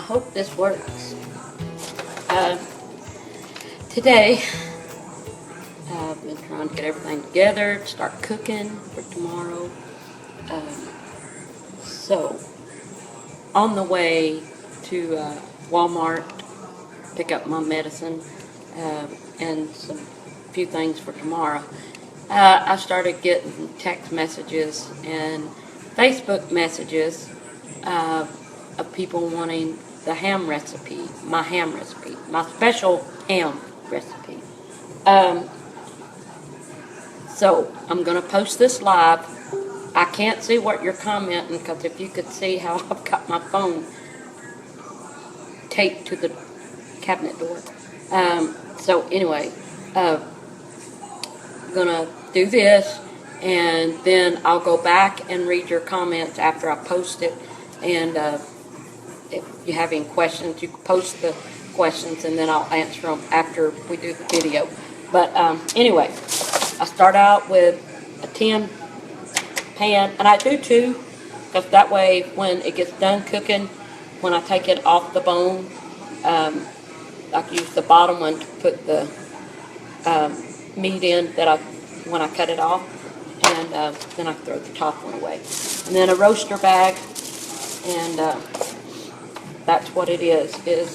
hope this works. Today, I've been trying to get everything together, start cooking for tomorrow. So, on the way to Walmart, pick up my medicine and some few things for tomorrow. I started getting text messages and Facebook messages of people wanting the ham recipe, my special ham recipe. So I'm going to post this live. I can't see what you're commenting because if you could see how I've got my phone taped to the cabinet door. So anyway, I'm going to do this and then I'll go back and read your comments after I post it. And if you have any questions, you can post the questions and then I'll answer them after we do the video. But anyway, I start out with a tin pan, and I do two, because that way when it gets done cooking, when I take it off the bone, I can use the bottom one to put the meat in when I cut it off, and then I throw the top one away. And then a roaster bag, and that's what it is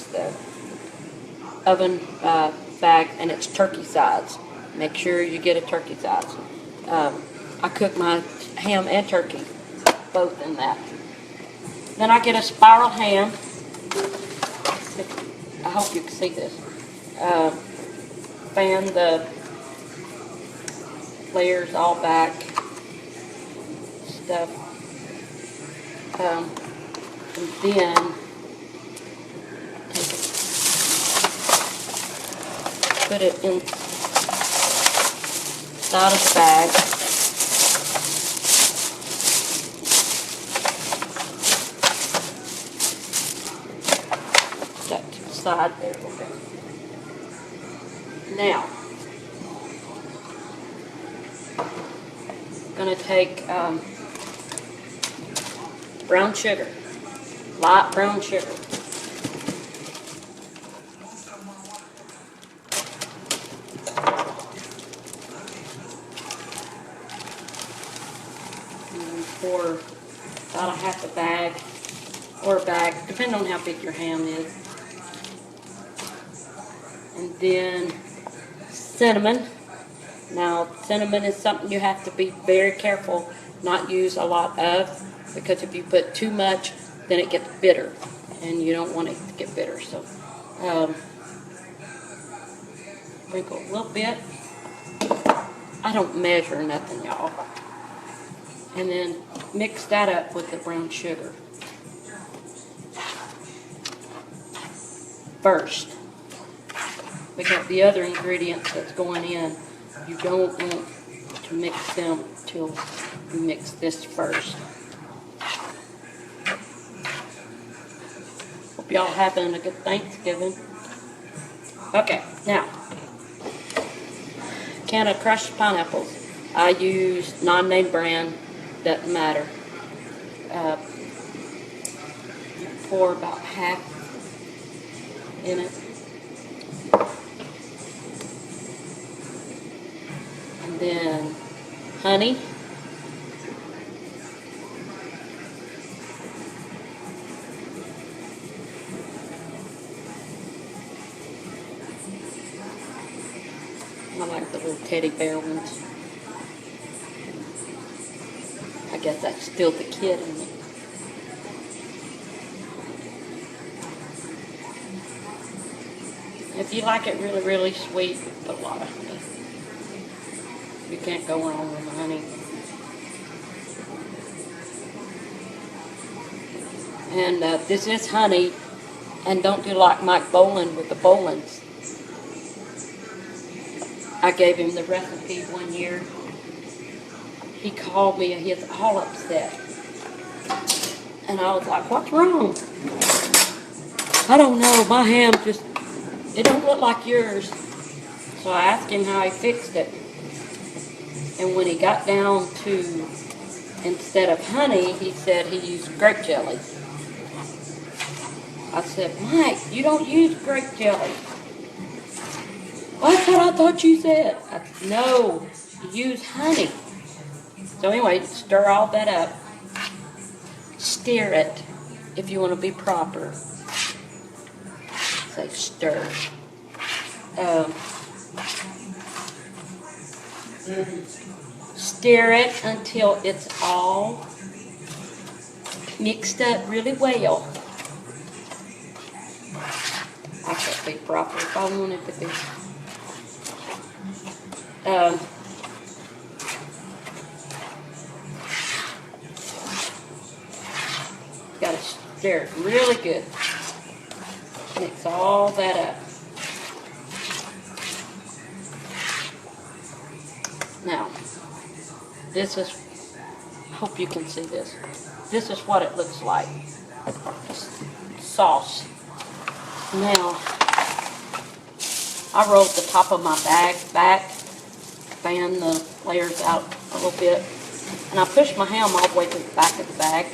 the oven bag, and it's turkey size. Make sure you get a turkey size. I cook my ham and turkey both in that. Then I get a spiral ham. I hope you can see this. Fan the layers all back. Stuff. And then put it inside of the bag. That to the side there. Okay. Now, I'm going to take brown sugar, light brown sugar. Pour about a half a bag or a bag, depending on how big your ham is. And then cinnamon. Now, cinnamon is something you have to be very careful not use a lot of, because if you put too much, then it gets bitter, and you don't want it to get bitter. So, sprinkle a little bit. I don't measure nothing, y'all. And then mix that up with the brown sugar first, because the other ingredients that's going in, you don't want to mix them till you mix this first. Hope y'all having a good Thanksgiving. Okay, now, can of crushed pineapples. I use non-name brand. Doesn't matter. You pour about half in it. And then honey. I like the little teddy bear ones. I guess that's still the kid in me. If you like it really, really sweet, put a lot of honey. You can't go wrong with honey. And this is honey, and don't do like Mike Boland with the Bolins. I gave him the recipe one year. He called me and he was all upset. And I was like, what's wrong? I don't know, my ham just, it don't look like yours. So I asked him how he fixed it. And when he got down to, instead of honey, he said he used grape jelly. I said, Mike, you don't use grape jelly. Well, that's what I thought you said. No, you use honey. So anyway, stir all that up. Stir it if you want to be proper. Say stir. Stir it until it's all mixed up really well. I can't be proper if I wanted to be. Got to stir it really good. Mix all that up. Now, this is, hope you can see this. This is what it looks like. Sauce. Now, I rolled the top of my bag back, fan the layers out a little bit, and I pushed my ham all the way to the back of the bag.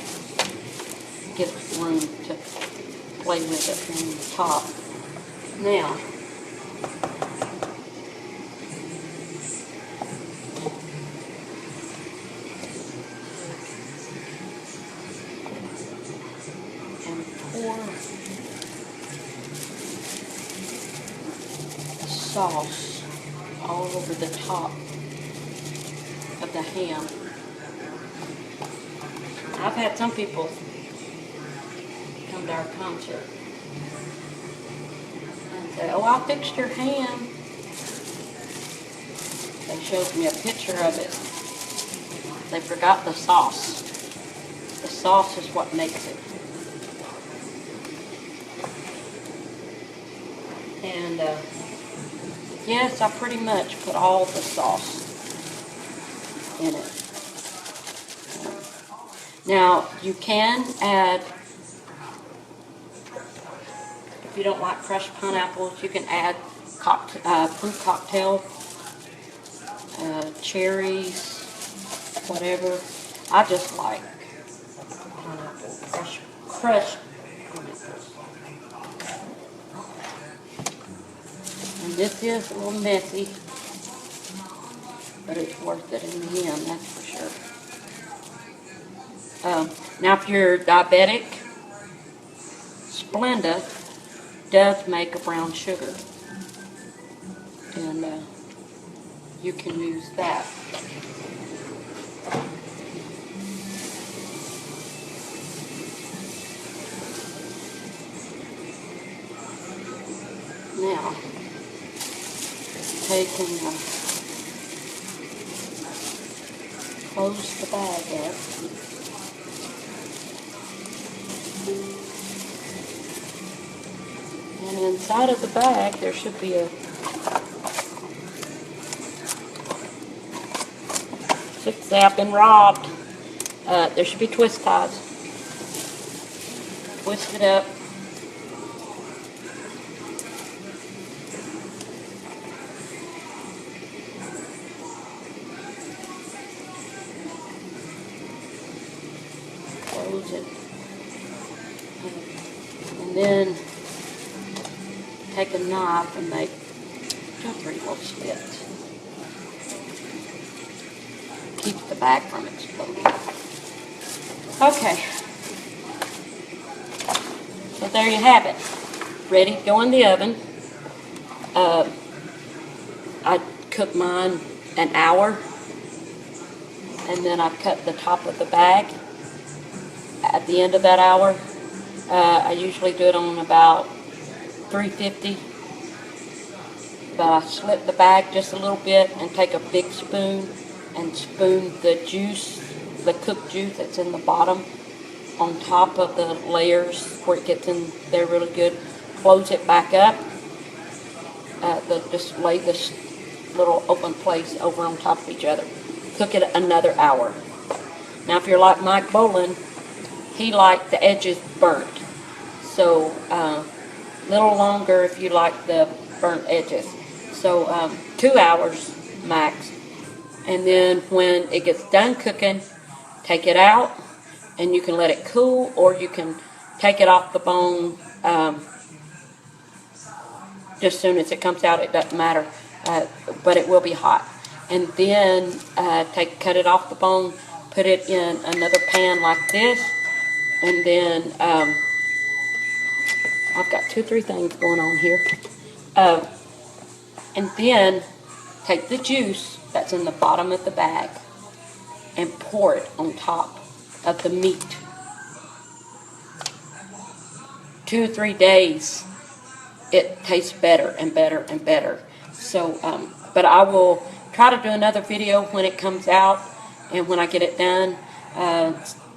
Get room to play with it from the top. Now, and pour the sauce all over the top of the ham. I've had some people come to our concert and say, oh, I fixed your ham. They showed me a picture of it. They forgot the sauce. The sauce is what makes it. And yes, I pretty much put all the sauce in it. Now, you can add, if you don't like crushed pineapples, you can add fruit cocktail, cherries, whatever. I just like pineapple, crushed pineapples. And this is a little messy, but it's worth it in the end, that's for sure. Now, if you're diabetic, Splenda does make a brown sugar, and you can use that. Now, take and close the bag up. And inside of the bag, there should be a say I've been robbed. There should be twist ties. Twist it up. Close it. And then take a knife and make 2 or 3 little slits. Keep the bag from exploding. Okay. So there you have it. Ready to go in the oven. I cooked mine an hour, and then I cut the top of the bag at the end of that hour. I usually do it on about 350, but I slit the bag just a little bit and take a big spoon and spoon the juice, the cooked juice that's in the bottom on top of the layers where it gets in there really good. Close it back up. Just lay this little open place over on top of each other. Cook it another hour. Now, if you're like Mike Boland, he liked the edges burnt. So, little longer if you like the burnt edges. So, 2 hours max. And then when it gets done cooking, take it out, and you can let it cool, or you can take it off the bone Just as soon as it comes out, it doesn't matter, but it will be hot. And then cut it off the bone, put it in another pan like this, and then I've got 2 or 3 things going on here. And then take the juice that's in the bottom of the bag and pour it on top of the meat. 2 or 3 days, it tastes better and better and better. So, but I will try to do another video when it comes out and when I get it done,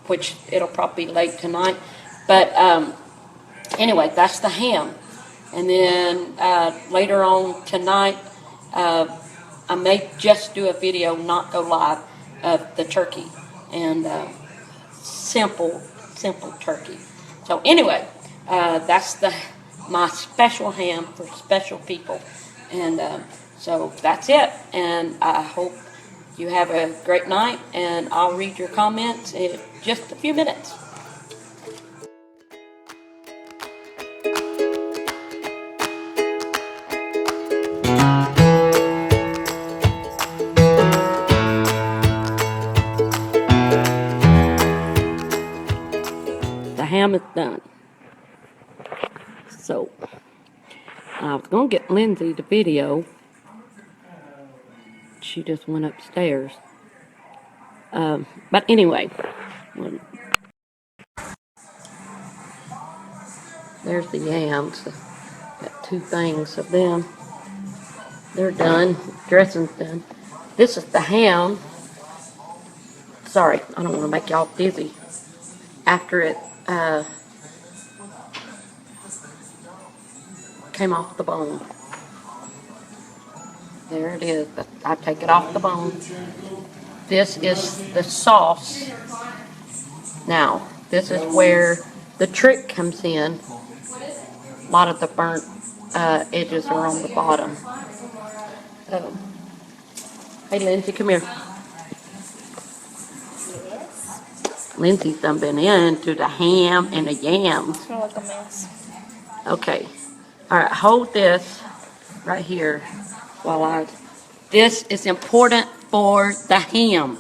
which it'll probably be late tonight. But anyway, that's the ham. And then later on tonight, I may just do a video, not go live, of the turkey. And simple turkey. So anyway, that's my special ham for special people. And so that's it. And I hope you have a great night. And I'll read your comments in just a few minutes. The ham is done. So, I was going to get Lindsay the video. She just went upstairs. But anyway, there's the yams. Got 2 things of them. They're done. Dressing's done. This is the ham. Sorry, I don't want to make y'all dizzy. After it came off the bone. There it is. I take it off the bone. This is the sauce. Now, this is where the trick comes in. A lot of the burnt edges are on the bottom. Hey, Lindsay, come here. Lindsay's done been into the ham and the yams. It's gonna look a mess. Okay. All right, hold this right here while this is important for the ham.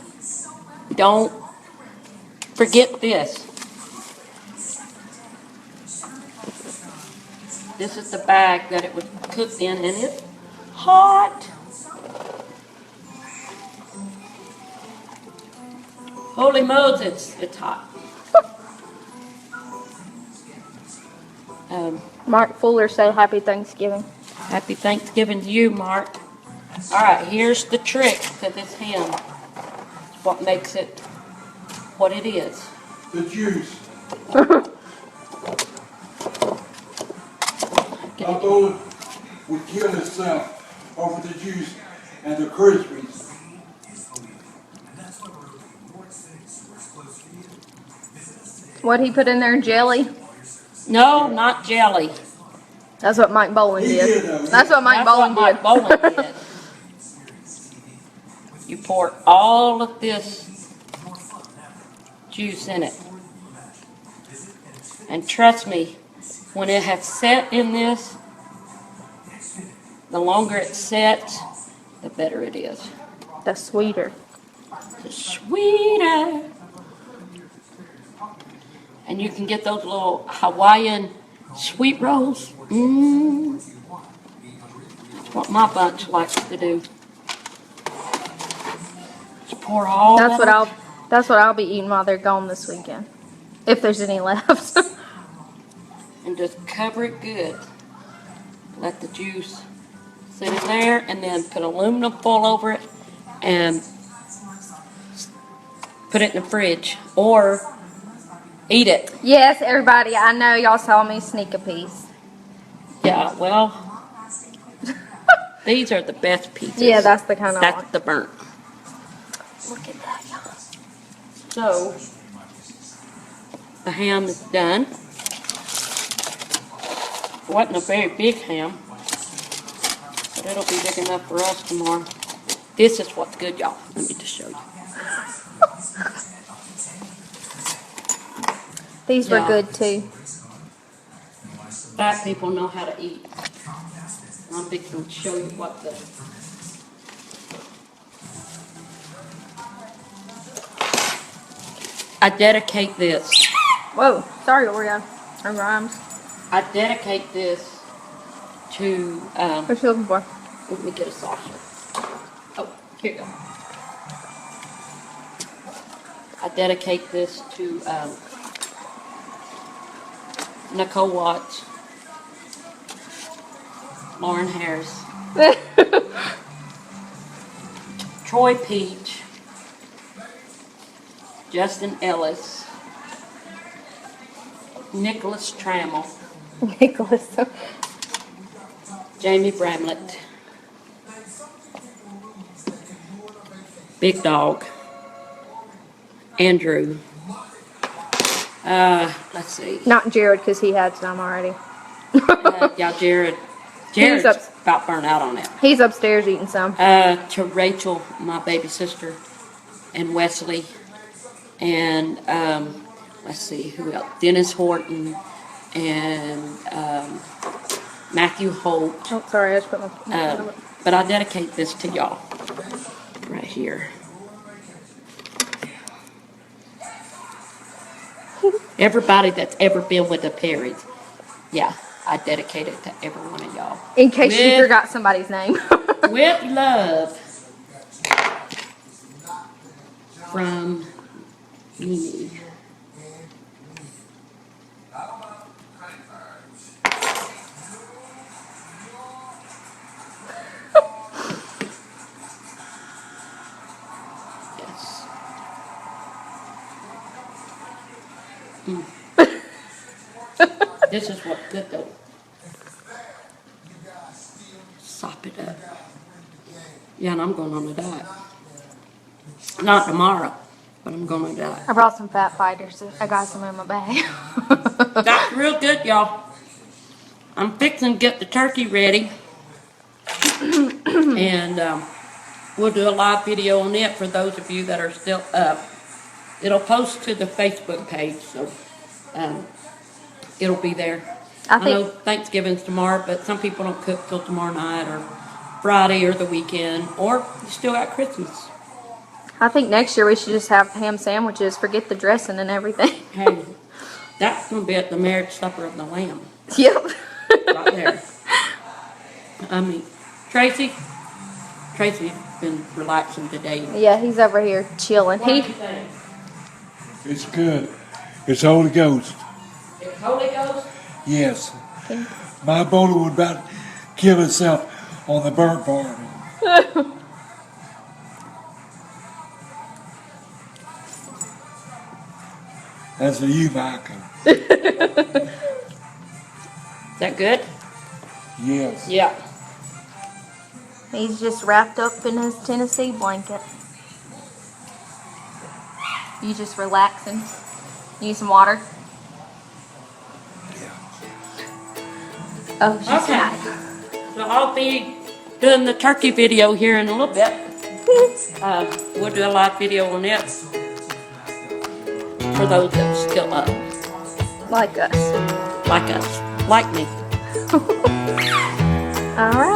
Don't forget this. This is the bag that it was cooked in, and it's hot. Holy Moses, it's hot. Mark Fuller said Happy Thanksgiving. Happy Thanksgiving to you, Mark. All right, here's the trick to this ham. It's what makes it what it is. The juice. Although we kill itself over the juice and the crispies. What he put in there, jelly? No, not jelly. That's what Mike Boland He did. did, That's what Mike That's what Boland Mike did. Boland did. You pour all of this juice in it. And trust me, when it has set in this, the longer it sets, the better it is. The sweeter. The sweeter. And you can get those little Hawaiian sweet rolls. That's what my bunch likes to do. Just pour all That's that. what I'll be eating while they're gone this weekend. If there's any left. And just cover it good. Let the juice sit in there, and then put aluminum foil over it and put it in the fridge or eat it. Yes, everybody, I know y'all saw me sneak a piece. Yeah, well, these are the best pieces. Yeah, that's the kind of That's the burnt. Look at that, y'all. So, the ham is done. It wasn't a very big ham, but it'll be big enough for us tomorrow. This is what's good, y'all. Let me just show you. These were Yeah. good too. Fat people know how to eat. I'm fixing to show you what the... I dedicate this. Whoa, sorry, Oreo. Or rhymes. I dedicate this to, What you looking for? let me get a saucer. Oh, here you go. I dedicate this to, Nicole Watts, Lauren Harris, Troy Peach, Justin Ellis, Nicholas Trammell, Nicholas. Jamie Bramlett, Big Dog, Andrew, let's see. Not Jared, because he had some already. Yeah, Jared's up- about burnt out on it. He's upstairs eating some. To Rachel, my baby sister, and Wesley, and let's see who else. Dennis Horton and Matthew Holt. Oh, sorry, I just put my. But I dedicate this to y'all right here. Everybody that's ever been with the Perrys, yeah, I dedicate it to every one of y'all. In case you With- forgot somebody's name. With love from Mimi. Yes. This is what good though. Sop it up. Yeah, and I'm going on a diet. Not tomorrow, but I'm going on a diet. I brought some fat fighters. I got some in my bag. That's real good, y'all. I'm fixing to get the turkey ready. And we'll do a live video on it for those of you that are still up. It'll post to the Facebook page, so it'll be there. I know Thanksgiving's tomorrow, but some people don't cook till tomorrow night or Friday or the weekend, or you still got Christmas. I think next year we should just have ham sandwiches. Forget the dressing and everything. Hey, that's going to be at the marriage supper of the Lamb. Yep. Right there. I mean, Tracy's been relaxing today. Yeah, he's over here chilling. What do you He think? It's good. It's Holy Ghost. It's Holy Ghost? Yes. My boulder would about kill itself on the burnt part. That's for you, Michael. Is that good? Yes. Yeah. he's just wrapped up in his Tennessee blanket. You just relaxing. Need some water? Oh, she's Okay. got So I'll be doing the turkey video here in a little bit. We'll do a live video on it for those that are still up, it. Like us. like us, like me. All right.